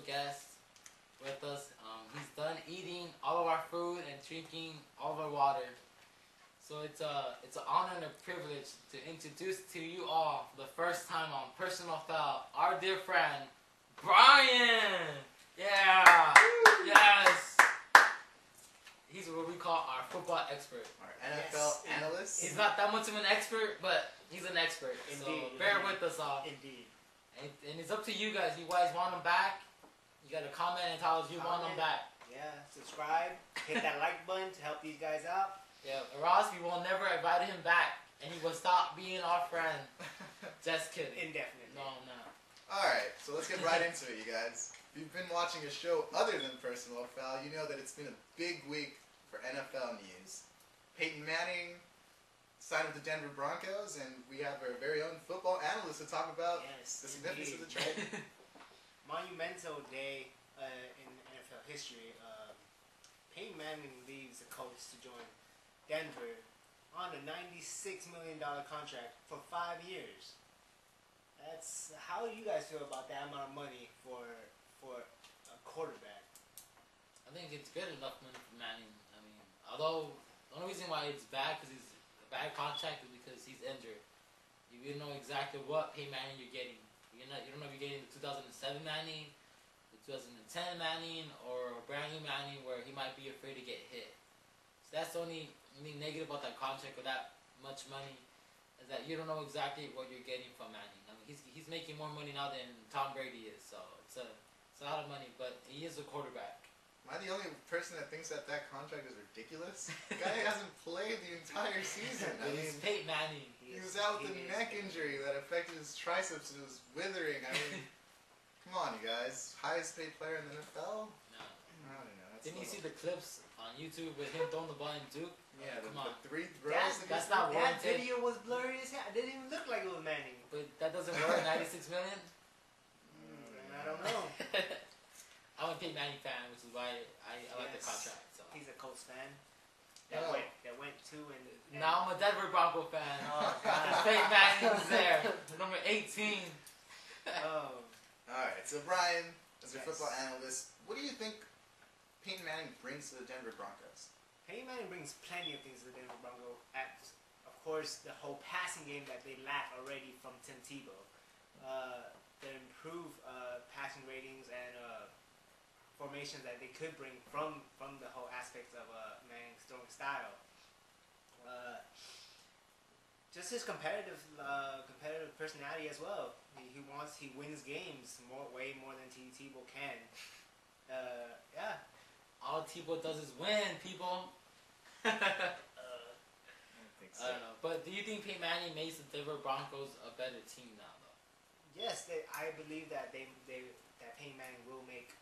guest with us. He's done eating all of our food and drinking all of our water. So it's an honor and a privilege to introduce to you all for the first time on Personal Foul, our dear friend, Brian! Yeah! Yes! He's what we call our football expert. Our NFL analyst. He's not that much of an expert, but he's an expert. Indeed, so bear with us all. Indeed. And it's up to you guys. You guys want him back? You got to comment and tell us you want him back. Yeah, subscribe, hit that like button to help these guys out. Yeah, or else we will never invite him back, and he will stop being our friend. Just kidding. Indefinitely. No. Alright, so let's get right into it, you guys. If you've been watching a show other than Personal Foul, you know that it's been a big week for NFL news. Peyton Manning signed with the Denver Broncos, and we have our very own football analyst to talk about the significance of the trade. Monumental day in NFL history. Peyton Manning leaves the Colts to join Denver on a $96 million contract for 5 years. How do you guys feel about that amount of money for a quarterback? I think it's good enough money for Manning. I mean, although the only reason why it's bad because he's a bad contract is because he's injured. You don't know exactly what Peyton Manning you're getting. You don't know if you're getting the 2007 Manning, the 2010 Manning, or a brand new Manning where he might be afraid to get hit. So that's the only negative about that contract or that much money is that you don't know exactly what you're getting from Manning. I mean, he's making more money now than Tom Brady is, so it's a lot of money, but he is a quarterback. Am I the only person that thinks that contract is ridiculous? The guy hasn't played the entire season. I mean, it's Peyton Manning. He was out with a neck injury that affected his triceps and it was withering. I mean, come on, you guys. Highest paid player in the NFL? No. I don't know. Didn't you see the clips on YouTube with him throwing the ball in Duke? Yeah, come the on. 3 throws. That's not That warranted. video was blurry as hell. It didn't even look like it was Manning. But that doesn't work. 96 million. I don't know. I'm a Peyton Manning fan, which is why I like the contract. So. He's a Colts fan. That went to and now I'm a Denver Bronco fan. Oh God, Peyton Manning is there, number 18. Oh. All right, so Brian, as a football analyst, what do you think Peyton Manning brings to the Denver Broncos? Peyton Manning brings plenty of things to the Denver Broncos. Of course, the whole passing game that they lack already from Tim Tebow. The improved passing ratings and formations that they could bring from the whole aspects of Manning's throwing style. Just his competitive personality as well. He wins games way more than Tebow can. Yeah. All Tebow does is win, people. I don't think so. I don't know, but do you think Peyton Manning makes the Denver Broncos a better team now, though? Yes, I believe that that Peyton Manning will make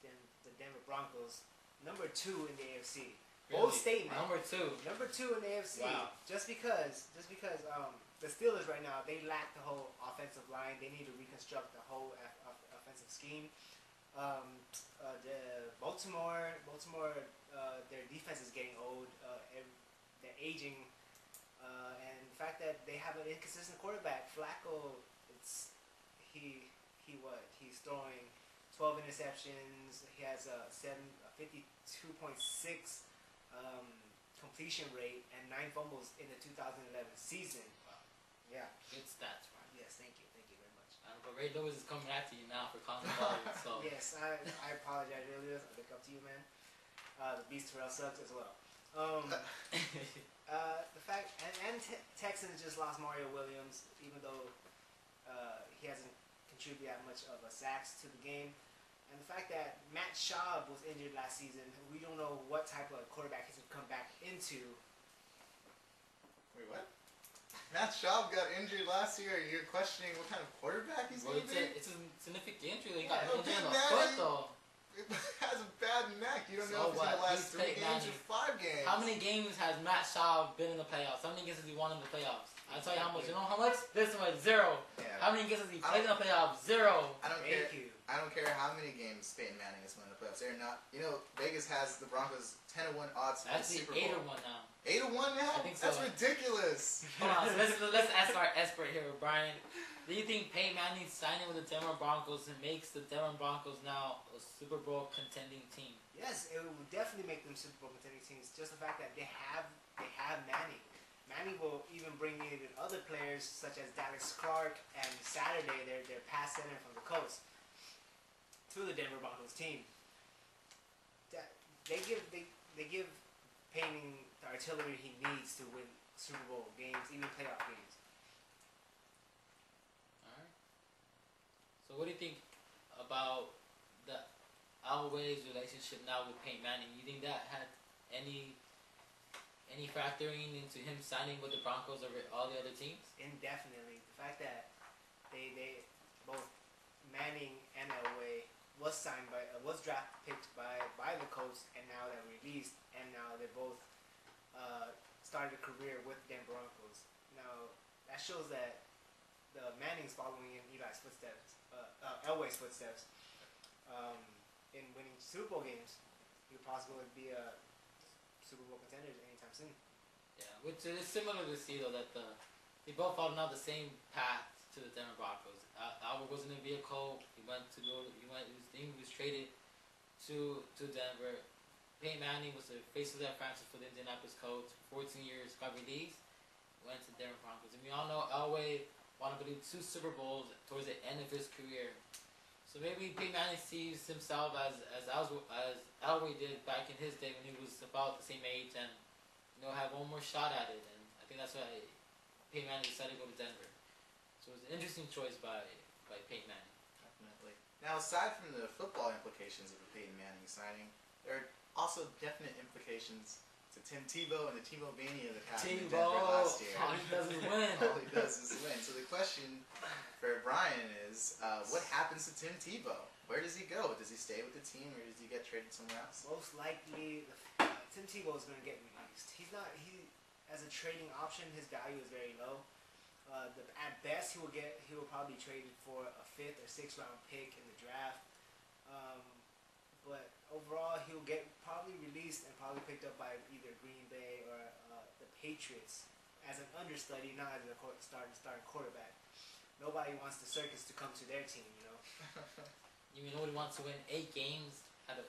the Denver Broncos number 2 in the AFC. Bold statement. Number 2. Number 2 in the AFC. Wow. Just because the Steelers right now, they lack the whole offensive line. They need to reconstruct the whole offensive scheme. The Baltimore, their defense is getting old. They're aging, and the fact that they have an inconsistent quarterback, Flacco, he's throwing 12 interceptions. He has a 52.6 completion rate and 9 fumbles in the 2011 season. Wow. Yeah. Good stats, right? Yes, thank you very much. But Ray Lewis is coming after you now for calling the ball, so. Yes, I apologize, Ray Lewis. I look up to you, man. The Beast Terrell sucks as well. The fact and Texans just lost Mario Williams, even though he hasn't contributed that much of a sacks to the game. And the fact that Matt Schaub was injured last season, we don't know what type of quarterback he's going to come back into. Wait, what? Matt Schaub got injured last year. You're questioning what kind of quarterback he's going to be? It's a significant injury. He got Yeah, injured in the foot, though. It has a bad neck. You don't So know if he's going to last He's 3 games or 5 games. How many games has Matt Schaub been in the playoffs? How many games has he won in the playoffs? I'll tell you how much. You know how much? This one, 0. Yeah. How many games has he played in the playoffs? 0. I don't care. Thank you. I don't care how many games Peyton Manning has won in the playoffs. They're not. You know, Vegas has the Broncos 10-1 odds for the Actually, Super Bowl. 8-1 now. 8-1 now? I think so. That's ridiculous. Hold on, so let's ask our expert here, Brian. Do you think Peyton Manning signing with the Denver Broncos makes the Denver Broncos now a Super Bowl contending team? Yes, it would definitely make them Super Bowl contending teams. Just the fact that they have Manning. Manning will even bring in other players such as Dallas Clark and Saturday, their pass center from the Colts, to the Denver Broncos team. They give Peyton the artillery he needs to win Super Bowl games, even playoff games. Alright. So what do you think about the Elway's relationship now with Peyton Manning? You think that had any factoring into him signing with the Broncos over all the other teams? Indefinitely. The fact that they both Manning and Elway was draft picked by the Colts, and now they're released, and now they both started a career with the Denver Broncos. Now that shows that the Manning's following in Eli's footsteps, Elway's footsteps, in winning Super Bowl games. He could possibly be a Super Bowl contenders anytime soon. Yeah, which is similar to see though that they both followed now the same path to the Denver Broncos. Albert wasn't a vehicle. He was traded to Denver. Peyton Manning was the face of that franchise for the Indianapolis Colts for 14 years. Got released, went to Denver Broncos, and we all know Elway wanted to do 2 Super Bowls towards the end of his career. So maybe Peyton Manning sees himself as Elway did back in his day when he was about the same age, and have one more shot at it. And I think that's why Peyton Manning decided to go to Denver. So it was an interesting choice by Peyton Manning. Definitely. Now, aside from the football implications of the Peyton Manning signing, there are also definite implications to Tim Tebow and the Tebowmania that happened in Denver last year. All he does is win. All he does is win. So the question for Brian is, what happens to Tim Tebow? Where does he go? Does he stay with the team, or does he get traded somewhere else? Most likely, Tim Tebow is going to get released. As a trading option, his value is very low. At best, he will probably be traded for a 5th or 6th round pick in the draft. But overall, he'll get probably released and probably picked up by either Green Bay or the Patriots as an understudy, not as a starting quarterback. Nobody wants the circus to come to their team, You mean nobody wants to win 8 games 7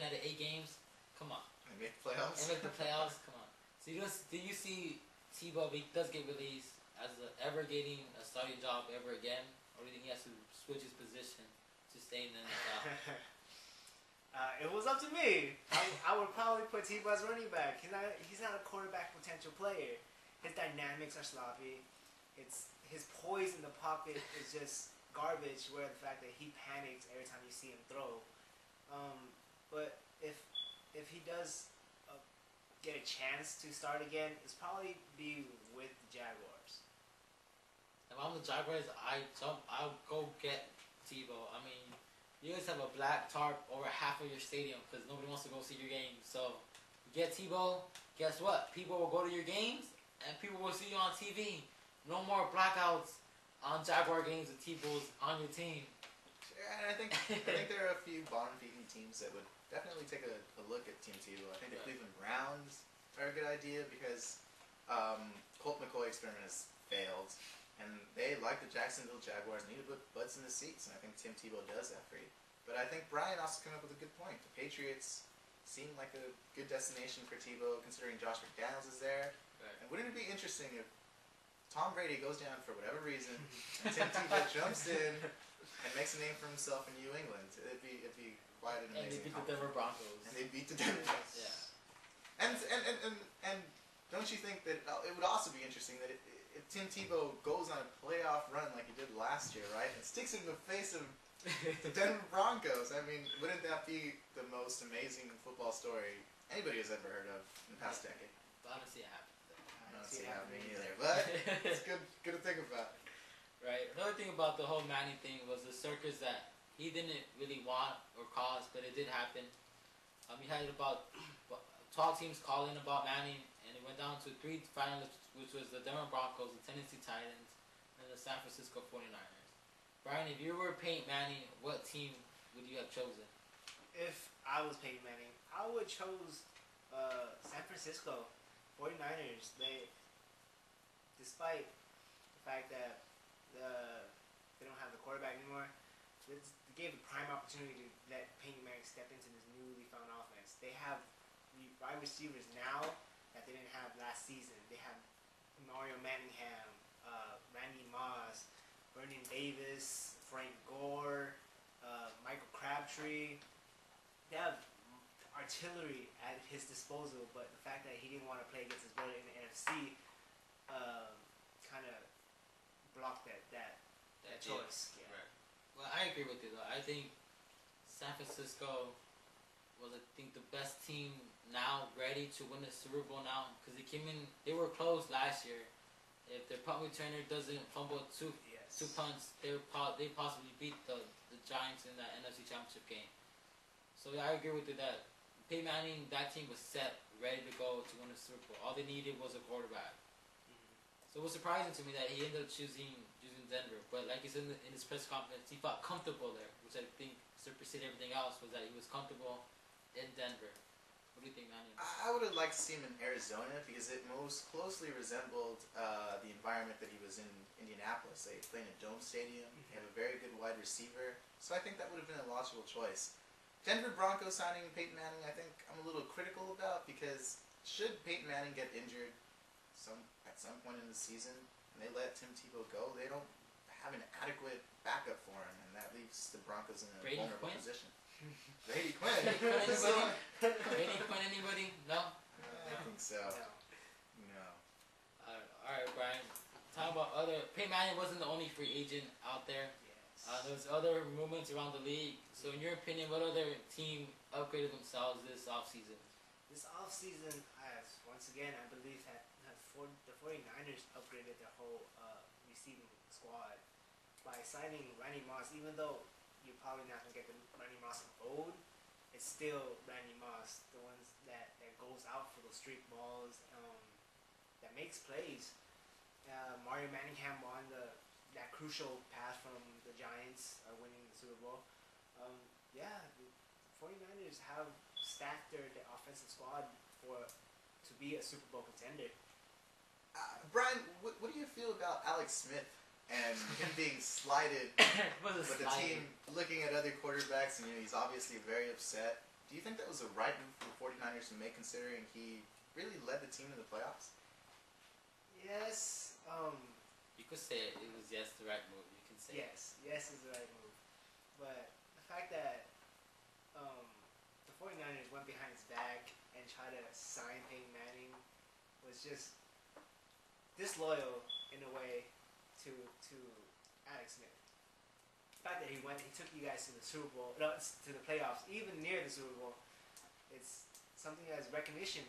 out of 8 games? Come on. And make the playoffs. And make the playoffs? Come on. So do you see Tebow, if he does get released, as ever getting a starting job ever again? Or do you think he has to switch his position to stay in the NFL? It was up to me. I would probably put Tebow as running back. He's not a quarterback potential player. His dynamics are sloppy. His poise in the pocket is just garbage. Where the fact that he panics every time you see him throw. But if he does get a chance to start again, it's probably be with the Jaguars. If I'm the Jaguars, I'll go get Tebow. I mean, you guys have a black tarp over half of your stadium because nobody wants to go see your games. So, you get Tebow, guess what? People will go to your games, and people will see you on TV. No more blackouts on Jaguar games with Tebow's on your team. Sure, and I think there are a few bottom-feeding teams that would definitely take a look at Tim Tebow. I think the Cleveland Browns are a good idea because Colt McCoy experiment has failed. And they, like the Jacksonville Jaguars, need to put butts in the seats, and I think Tim Tebow does that for you. But I think Brian also came up with a good point. The Patriots seem like a good destination for Tebow, considering Josh McDaniels is there. Right. And wouldn't it be interesting if Tom Brady goes down for whatever reason, and Tim Tebow jumps in and makes a name for himself in New England? It'd be quite an amazing. And they beat the Denver Broncos. And they beat the Denver Broncos. Yeah. And don't you think that it would also be interesting that if Tim Tebow goes on a playoff run like he did last year, right, and sticks it in the face of the Denver Broncos? I mean, wouldn't that be the most amazing football story anybody has ever heard of in the past decade? But I don't see it happening. I don't see it happening either, but it's good to think about. Right. Another thing about the whole Manning thing was the circus that he didn't really want or cause, but it did happen. We had about 12 teams calling about Manning, and it went down to 3 finalists, which was the Denver Broncos, the Tennessee Titans, and the San Francisco 49ers. Brian, if you were Peyton Manning, what team would you have chosen? If I was Peyton Manning, I would chose San Francisco 49ers. Despite the fact that they don't have the quarterback anymore, they gave a prime opportunity to let Peyton Manning step into this newly found offense. They have wide receivers now that they didn't have last season. They have Mario Manningham, Randy Moss, Vernon Davis, Frank Gore, Michael Crabtree. They have artillery at his disposal, but the fact that he didn't want to play against his brother in the NFC kind of blocked that choice. Yeah. Right. Well, I agree with you though. I think San Francisco was, I think, the best team now, ready to win the Super Bowl now, because they were close last year. If their punt returner doesn't fumble two punts, they possibly beat the Giants in that NFC Championship game. So yeah, I agree with you that Peyton Manning, that team was set, ready to go to win the Super Bowl. All they needed was a quarterback. So it was surprising to me that he ended up choosing Denver. But like he said in his press conference, he felt comfortable there, which I think superseded everything else, was that he was comfortable in Denver. What do you think, Manny? I would have liked to see him in Arizona because it most closely resembled the environment that he was in Indianapolis. They play in a dome stadium. They have a very good wide receiver. So I think that would have been a logical choice. Denver Broncos signing Peyton Manning, I think I'm a little critical about, because should Peyton Manning get injured at some point in the season and they let Tim Tebow go, they don't have an adequate backup for him, and that leaves the Broncos in a vulnerable position. Brady Quinn. Brady Quinn, anybody? No? I think so. No. Alright, Brian. Talk about Peyton Manning wasn't the only free agent out there. Yes. There was other movements around the league. So in your opinion, what other team upgraded themselves this offseason? This offseason, once again, I believe that the 49ers upgraded their whole receiving squad by signing Randy Moss. Even though you're probably not going to get the Randy Moss of old, it's still Randy Moss, the ones that goes out for those streak balls, that makes plays. Mario Manningham won that crucial pass from the Giants, winning the Super Bowl. The 49ers have stacked their offensive squad to be a Super Bowl contender. Brian, what do you feel about Alex Smith and him being slighted with the team looking at other quarterbacks, and he's obviously very upset? Do you think that was the right move for the 49ers to make, considering he really led the team in the playoffs? Yes. You could say it was the right move. You can say yes is the right move. But the fact that the 49ers went behind his back and tried to sign Peyton Manning was just disloyal in a way to Alex Smith. The fact that he took you guys to the Super Bowl, to the playoffs, even near the Super Bowl, it's something as recognition.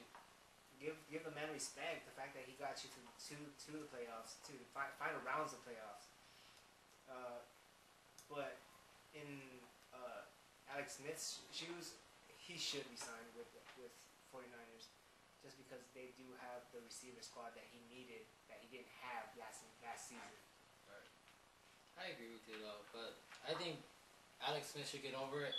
Give the man respect. The fact that he got you to the playoffs, to the final rounds of playoffs. But in Alex Smith's shoes, he should be signed with 49ers, just because they do have the receiver squad that he needed, that he didn't have last season. Right. I agree with you though, but I think Alex Smith should get over it.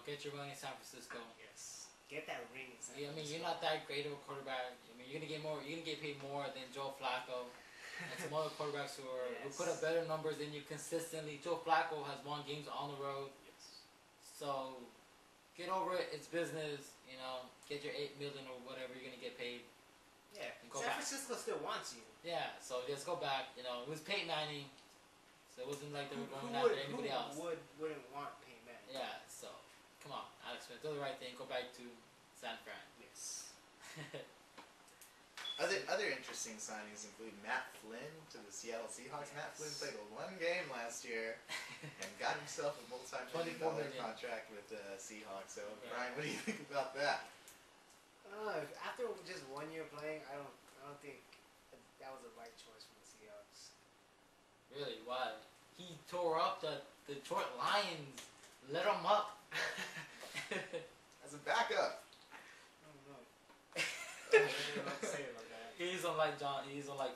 Get your money in San Francisco. Yes. Get that ring in San Francisco. I mean, you're not that great of a quarterback. I mean, you're gonna get more. You're gonna get paid more than Joe Flacco and some other quarterbacks who put up better numbers than you consistently. Joe Flacco has won games on the road. Yes. So get over it. It's business. Get your $8 million or whatever you're gonna get paid. Yeah. San Francisco still wants you. Yeah. So just go back. It was Peyton Manning, so it wasn't like they were going after anybody else. Who wouldn't want Peyton Manning? Yeah. So come on, Alex Smith, do the right thing. Go back to San Fran. Yes. Other interesting signings include Matt Flynn to the Seattle Seahawks. Yes. Matt Flynn played one game last year and got himself a multi-million-dollar contract with the Seahawks. So, Brian, what do you think about that? After just 1 year playing, I don't think that was the right choice for the Seahawks. Really? Why? He tore up the Detroit Lions. Let him up. As a backup. I don't know. I don't know what to say about that. He's unlike John. He's unlike